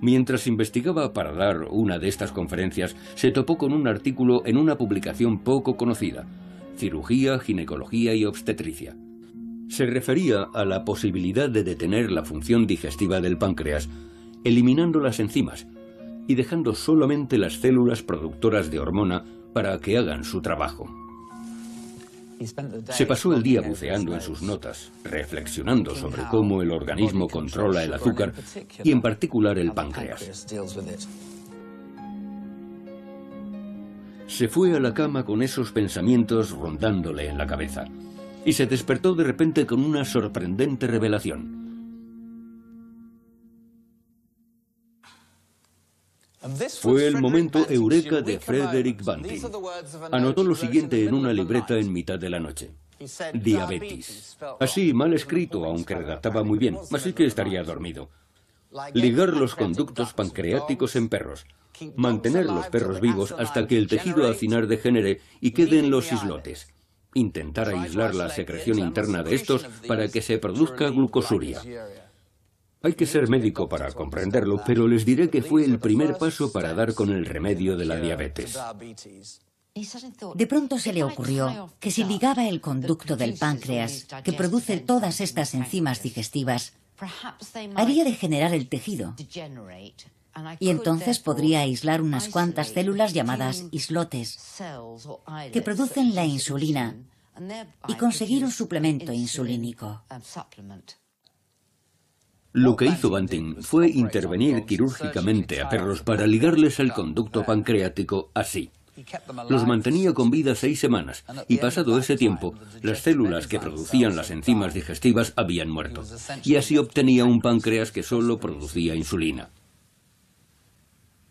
Mientras investigaba para dar una de estas conferencias, se topó con un artículo en una publicación poco conocida, Cirugía, Ginecología y Obstetricia. Se refería a la posibilidad de detener la función digestiva del páncreas, eliminando las enzimas y dejando solamente las células productoras de hormona para que hagan su trabajo. Se pasó el día buceando en sus notas, reflexionando sobre cómo el organismo controla el azúcar y en particular el páncreas. Se fue a la cama con esos pensamientos rondándole en la cabeza y se despertó de repente con una sorprendente revelación. Fue el momento eureka de Frederick Banting. Anotó lo siguiente en una libreta en mitad de la noche. Diabetes. Así, mal escrito, aunque redactaba muy bien, así que estaría dormido. Ligar los conductos pancreáticos en perros. Mantener los perros vivos hasta que el tejido acinar degenere y queden los islotes. Intentar aislar la secreción interna de estos para que se produzca glucosuria. Hay que ser médico para comprenderlo, pero les diré que fue el primer paso para dar con el remedio de la diabetes. De pronto se le ocurrió que si ligaba el conducto del páncreas, que produce todas estas enzimas digestivas, haría degenerar el tejido. Y entonces podría aislar unas cuantas células llamadas islotes, que producen la insulina, y conseguir un suplemento insulínico. Lo que hizo Banting fue intervenir quirúrgicamente a perros para ligarles el conducto pancreático así. Los mantenía con vida 6 semanas, y pasado ese tiempo, las células que producían las enzimas digestivas habían muerto, y así obtenía un páncreas que solo producía insulina.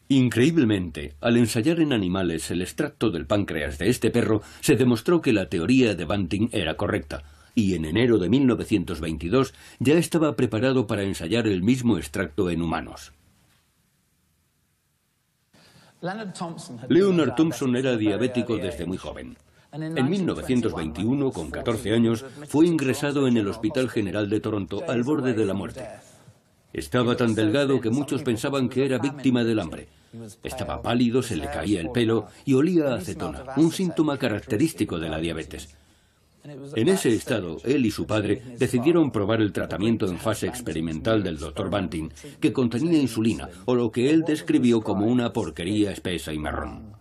Increíblemente, al ensayar en animales el extracto del páncreas de este perro, se demostró que la teoría de Banting era correcta, y en enero de 1922 ya estaba preparado para ensayar el mismo extracto en humanos. Leonard Thompson era diabético desde muy joven. En 1921, con 14 años, fue ingresado en el Hospital General de Toronto al borde de la muerte. Estaba tan delgado que muchos pensaban que era víctima del hambre. Estaba pálido, se le caía el pelo y olía a acetona, un síntoma característico de la diabetes. En ese estado, él y su padre decidieron probar el tratamiento en fase experimental del Dr. Banting, que contenía insulina, o lo que él describió como una porquería espesa y marrón.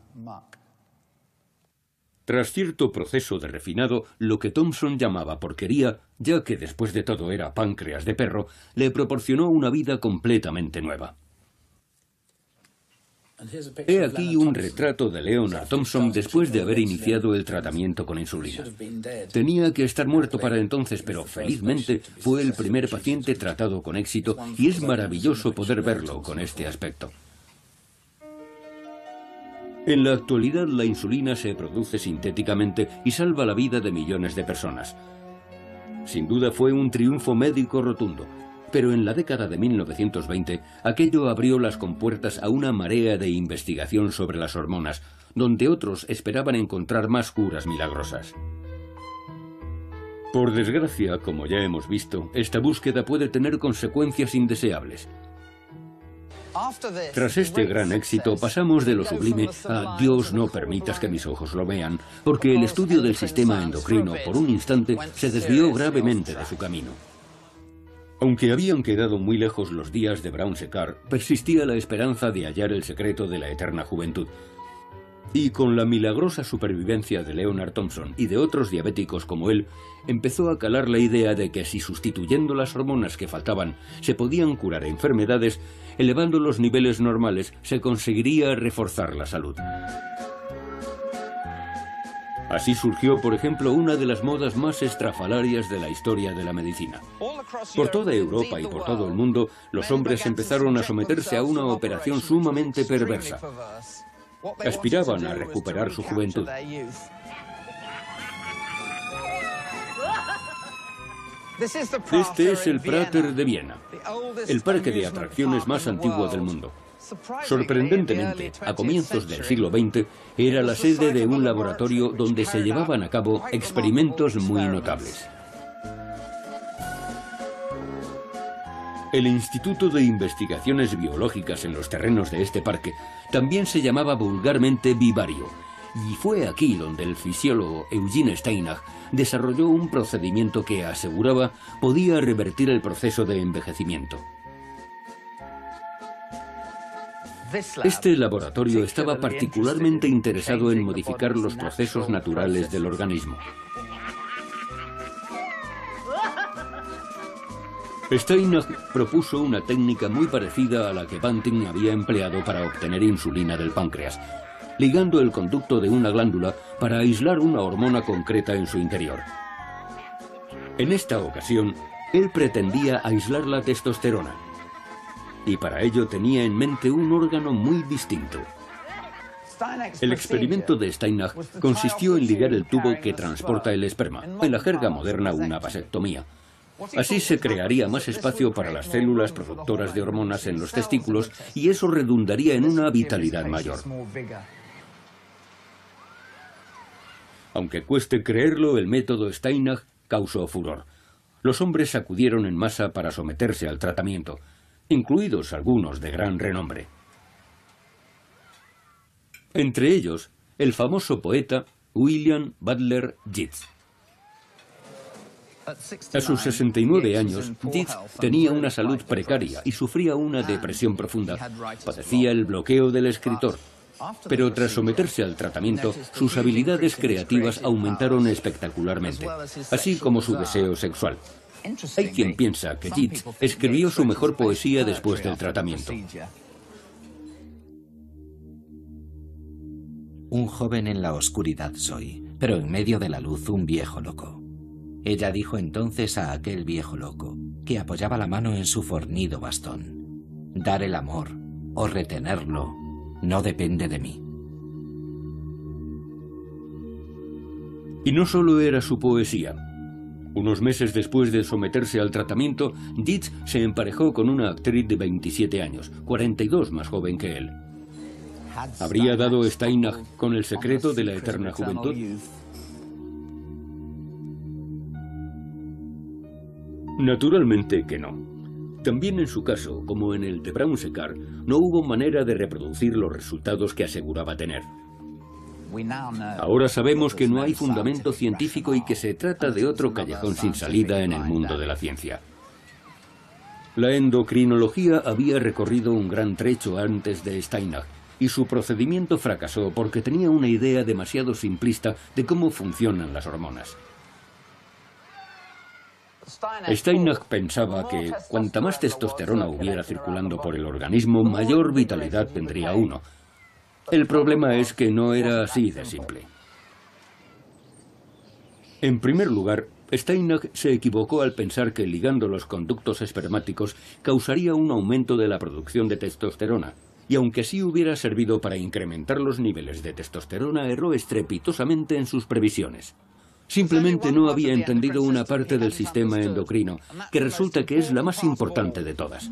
Tras cierto proceso de refinado, lo que Thompson llamaba porquería, ya que después de todo era páncreas de perro, le proporcionó una vida completamente nueva. He aquí un retrato de Leonard Thompson después de haber iniciado el tratamiento con insulina. Tenía que estar muerto para entonces, pero felizmente fue el primer paciente tratado con éxito y es maravilloso poder verlo con este aspecto. En la actualidad la insulina se produce sintéticamente y salva la vida de millones de personas. Sin duda fue un triunfo médico rotundo. Pero en la década de 1920, aquello abrió las compuertas a una marea de investigación sobre las hormonas, donde otros esperaban encontrar más curas milagrosas. Por desgracia, como ya hemos visto, esta búsqueda puede tener consecuencias indeseables. Tras este gran éxito, pasamos de lo sublime a Dios no permitas que mis ojos lo vean, porque el estudio del sistema endocrino por un instante se desvió gravemente de su camino. Aunque habían quedado muy lejos los días de Brown-Séquard, persistía la esperanza de hallar el secreto de la eterna juventud. Y con la milagrosa supervivencia de Leonard Thompson y de otros diabéticos como él, empezó a calar la idea de que si sustituyendo las hormonas que faltaban se podían curar enfermedades, elevando los niveles normales se conseguiría reforzar la salud. Así surgió, por ejemplo, una de las modas más estrafalarias de la historia de la medicina. Por toda Europa y por todo el mundo, los hombres empezaron a someterse a una operación sumamente perversa. Aspiraban a recuperar su juventud. Este es el Prater de Viena, el parque de atracciones más antiguo del mundo. Sorprendentemente, a comienzos del siglo XX, era la sede de un laboratorio donde se llevaban a cabo experimentos muy notables. El Instituto de Investigaciones Biológicas en los terrenos de este parque también se llamaba vulgarmente Vivario, y fue aquí donde el fisiólogo Eugene Steinach desarrolló un procedimiento que aseguraba podía revertir el proceso de envejecimiento. Este laboratorio estaba particularmente interesado en modificar los procesos naturales del organismo. Steinach propuso una técnica muy parecida a la que Banting había empleado para obtener insulina del páncreas, ligando el conducto de una glándula para aislar una hormona concreta en su interior. En esta ocasión, él pretendía aislar la testosterona, y para ello tenía en mente un órgano muy distinto. El experimento de Steinach consistió en ligar el tubo que transporta el esperma, en la jerga moderna una vasectomía. Así se crearía más espacio para las células productoras de hormonas en los testículos y eso redundaría en una vitalidad mayor. Aunque cueste creerlo, el método Steinach causó furor. los hombres acudieron en masa para someterse al tratamiento, incluidos algunos de gran renombre. Entre ellos, el famoso poeta William Butler Yeats. A sus 69 años, Yeats tenía una salud precaria y sufría una depresión profunda. Padecía el bloqueo del escritor. Pero tras someterse al tratamiento, sus habilidades creativas aumentaron espectacularmente, así como su deseo sexual. Hay quien piensa que Yeats escribió su mejor poesía después del tratamiento. Un joven en la oscuridad soy, pero en medio de la luz un viejo loco. Ella dijo entonces a aquel viejo loco, que apoyaba la mano en su fornido bastón: dar el amor o retenerlo no depende de mí. Y no solo era su poesía. Unos meses después de someterse al tratamiento, Yeats se emparejó con una actriz de 27 años, 42 más joven que él. ¿Habría dado Steinach con el secreto de la eterna juventud? Naturalmente que no. También en su caso, como en el de Brown-Séquard, no hubo manera de reproducir los resultados que aseguraba tener. Ahora sabemos que no hay fundamento científico y que se trata de otro callejón sin salida en el mundo de la ciencia. La endocrinología había recorrido un gran trecho antes de Steinach, y su procedimiento fracasó porque tenía una idea demasiado simplista de cómo funcionan las hormonas. Steinach pensaba que cuanta más testosterona hubiera circulando por el organismo, mayor vitalidad tendría uno. El problema es que no era así de simple. En primer lugar, Steinach se equivocó al pensar que ligando los conductos espermáticos causaría un aumento de la producción de testosterona, y aunque sí hubiera servido para incrementar los niveles de testosterona, erró estrepitosamente en sus previsiones. Simplemente no había entendido una parte del sistema endocrino, que resulta que es la más importante de todas.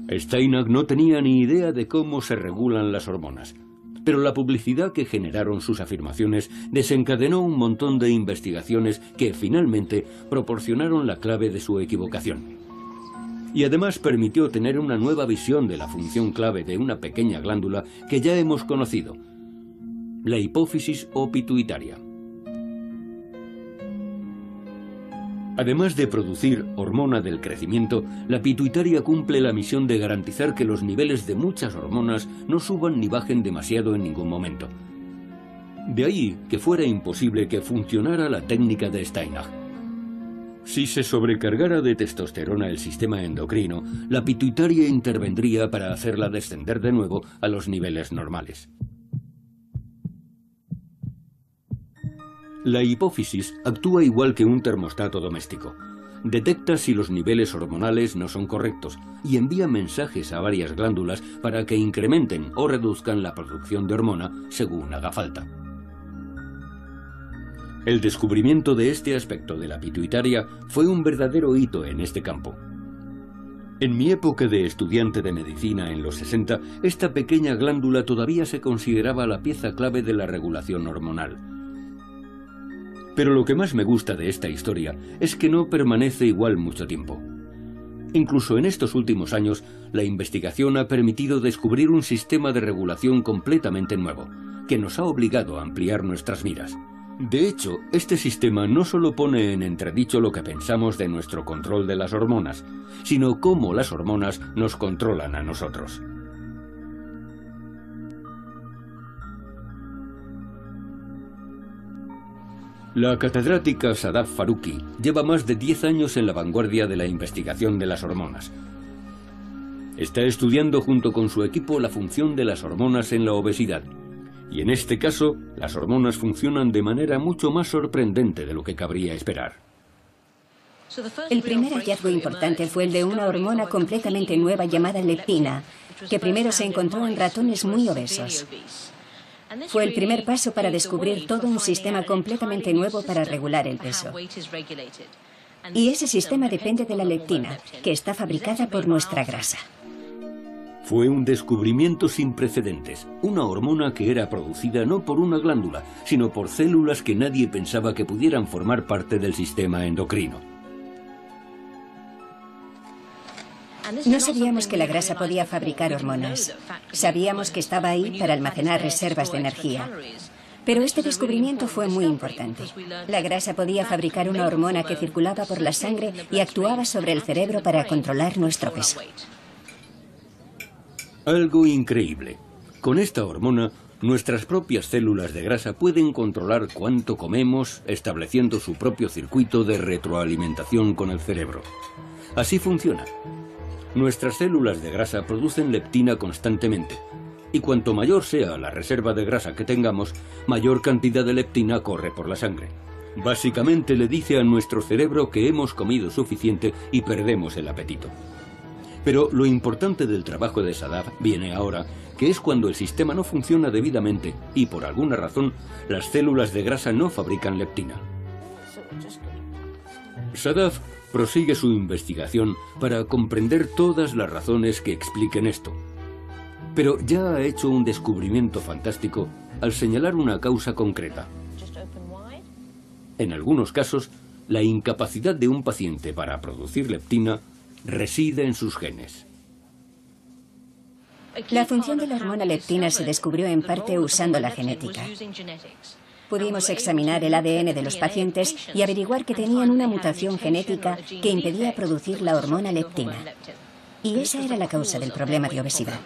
Steinach no tenía ni idea de cómo se regulan las hormonas, pero la publicidad que generaron sus afirmaciones desencadenó un montón de investigaciones que finalmente proporcionaron la clave de su equivocación. Y además permitió tener una nueva visión de la función clave de una pequeña glándula que ya hemos conocido: la hipófisis o pituitaria. Además de producir hormona del crecimiento, la pituitaria cumple la misión de garantizar que los niveles de muchas hormonas no suban ni bajen demasiado en ningún momento. De ahí que fuera imposible que funcionara la técnica de Steinach. Si se sobrecargara de testosterona el sistema endocrino, la pituitaria intervendría para hacerla descender de nuevo a los niveles normales. La hipófisis actúa igual que un termostato doméstico. Detecta si los niveles hormonales no son correctos y envía mensajes a varias glándulas para que incrementen o reduzcan la producción de hormona según haga falta. El descubrimiento de este aspecto de la pituitaria fue un verdadero hito en este campo. En mi época de estudiante de medicina en los 60, esta pequeña glándula todavía se consideraba la pieza clave de la regulación hormonal. Pero lo que más me gusta de esta historia es que no permanece igual mucho tiempo. Incluso en estos últimos años, la investigación ha permitido descubrir un sistema de regulación completamente nuevo, que nos ha obligado a ampliar nuestras miras. De hecho, este sistema no solo pone en entredicho lo que pensamos de nuestro control de las hormonas, sino cómo las hormonas nos controlan a nosotros. La catedrática Sadaf Farooqui lleva más de 10 años en la vanguardia de la investigación de las hormonas. Está estudiando junto con su equipo la función de las hormonas en la obesidad. Y en este caso, las hormonas funcionan de manera mucho más sorprendente de lo que cabría esperar. El primer hallazgo importante fue el de una hormona completamente nueva llamada leptina, que primero se encontró en ratones muy obesos. Fue el primer paso para descubrir todo un sistema completamente nuevo para regular el peso. Y ese sistema depende de la leptina, que está fabricada por nuestra grasa. Fue un descubrimiento sin precedentes, una hormona que era producida no por una glándula, sino por células que nadie pensaba que pudieran formar parte del sistema endocrino. No sabíamos que la grasa podía fabricar hormonas. Sabíamos que estaba ahí para almacenar reservas de energía. Pero este descubrimiento fue muy importante. La grasa podía fabricar una hormona que circulaba por la sangre y actuaba sobre el cerebro para controlar nuestro peso. Algo increíble. Con esta hormona, nuestras propias células de grasa pueden controlar cuánto comemos, estableciendo su propio circuito de retroalimentación con el cerebro. Así funciona. Nuestras células de grasa producen leptina constantemente, y cuanto mayor sea la reserva de grasa que tengamos, mayor cantidad de leptina corre por la sangre. Básicamente le dice a nuestro cerebro que hemos comido suficiente y perdemos el apetito. Pero lo importante del trabajo de Sadaf viene ahora, que es cuando el sistema no funciona debidamente y por alguna razón las células de grasa no fabrican leptina. Sadaf prosigue su investigación para comprender todas las razones que expliquen esto. Pero ya ha hecho un descubrimiento fantástico al señalar una causa concreta. En algunos casos, la incapacidad de un paciente para producir leptina reside en sus genes. La función de la hormona leptina se descubrió en parte usando la genética. Pudimos examinar el ADN de los pacientes y averiguar que tenían una mutación genética que impedía producir la hormona leptina. Y esa era la causa del problema de obesidad.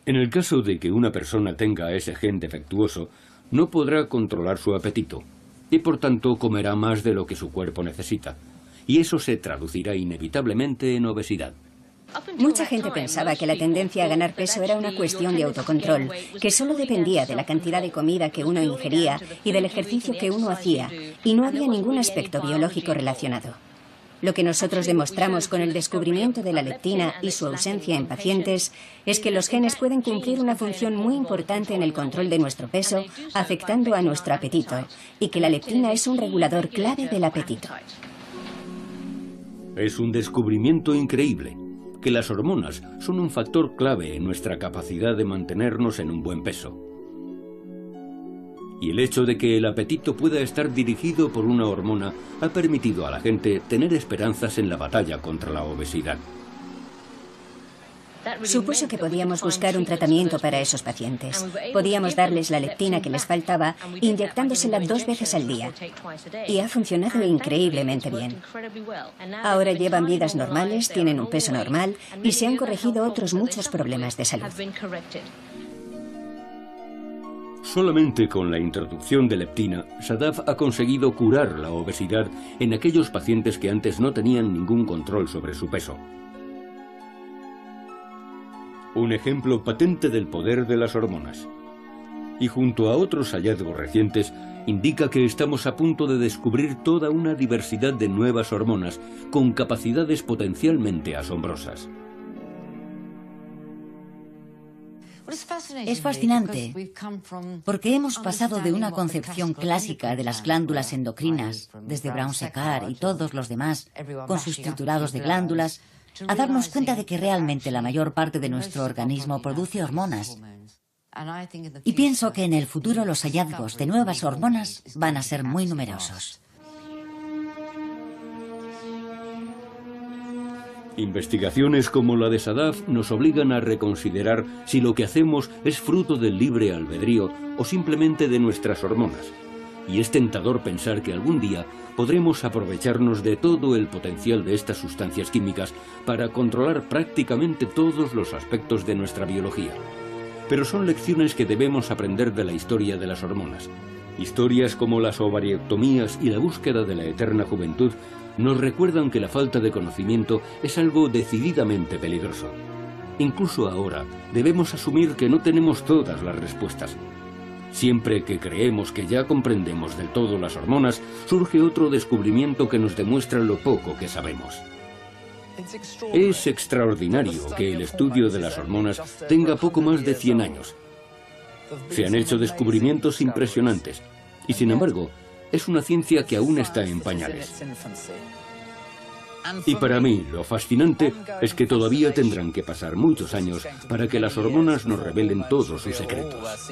En el caso de que una persona tenga ese gen defectuoso, no podrá controlar su apetito y por tanto comerá más de lo que su cuerpo necesita. Y eso se traducirá inevitablemente en obesidad. Mucha gente pensaba que la tendencia a ganar peso era una cuestión de autocontrol, que solo dependía de la cantidad de comida que uno ingería y del ejercicio que uno hacía, y no había ningún aspecto biológico relacionado. Lo que nosotros demostramos con el descubrimiento de la leptina y su ausencia en pacientes es que los genes pueden cumplir una función muy importante en el control de nuestro peso, afectando a nuestro apetito, y que la leptina es un regulador clave del apetito. Es un descubrimiento increíble, que las hormonas son un factor clave en nuestra capacidad de mantenernos en un buen peso. Y el hecho de que el apetito pueda estar dirigido por una hormona ha permitido a la gente tener esperanzas en la batalla contra la obesidad. Supuso que podíamos buscar un tratamiento para esos pacientes. Podíamos darles la leptina que les faltaba, inyectándosela 2 veces al día. Y ha funcionado increíblemente bien. Ahora llevan vidas normales, tienen un peso normal y se han corregido otros muchos problemas de salud. Solamente con la introducción de leptina, Sadaf ha conseguido curar la obesidad en aquellos pacientes que antes no tenían ningún control sobre su peso. Un ejemplo patente del poder de las hormonas. Y junto a otros hallazgos recientes, indica que estamos a punto de descubrir toda una diversidad de nuevas hormonas con capacidades potencialmente asombrosas. Es fascinante, porque hemos pasado de una concepción clásica de las glándulas endocrinas, desde Brown-Séquard y todos los demás, con sus triturados de glándulas, a darnos cuenta de que realmente la mayor parte de nuestro organismo produce hormonas. Y pienso que en el futuro los hallazgos de nuevas hormonas van a ser muy numerosos. Investigaciones como la de Sadaf nos obligan a reconsiderar si lo que hacemos es fruto del libre albedrío o simplemente de nuestras hormonas. Y es tentador pensar que algún día podremos aprovecharnos de todo el potencial de estas sustancias químicas para controlar prácticamente todos los aspectos de nuestra biología. Pero son lecciones que debemos aprender de la historia de las hormonas. Historias como las ovariectomías y la búsqueda de la eterna juventud nos recuerdan que la falta de conocimiento es algo decididamente peligroso. Incluso ahora debemos asumir que no tenemos todas las respuestas. Siempre que creemos que ya comprendemos del todo las hormonas, surge otro descubrimiento que nos demuestra lo poco que sabemos. Es extraordinario que el estudio de las hormonas tenga poco más de 100 años. Se han hecho descubrimientos impresionantes y, sin embargo, es una ciencia que aún está en pañales. Y para mí, lo fascinante es que todavía tendrán que pasar muchos años para que las hormonas nos revelen todos sus secretos.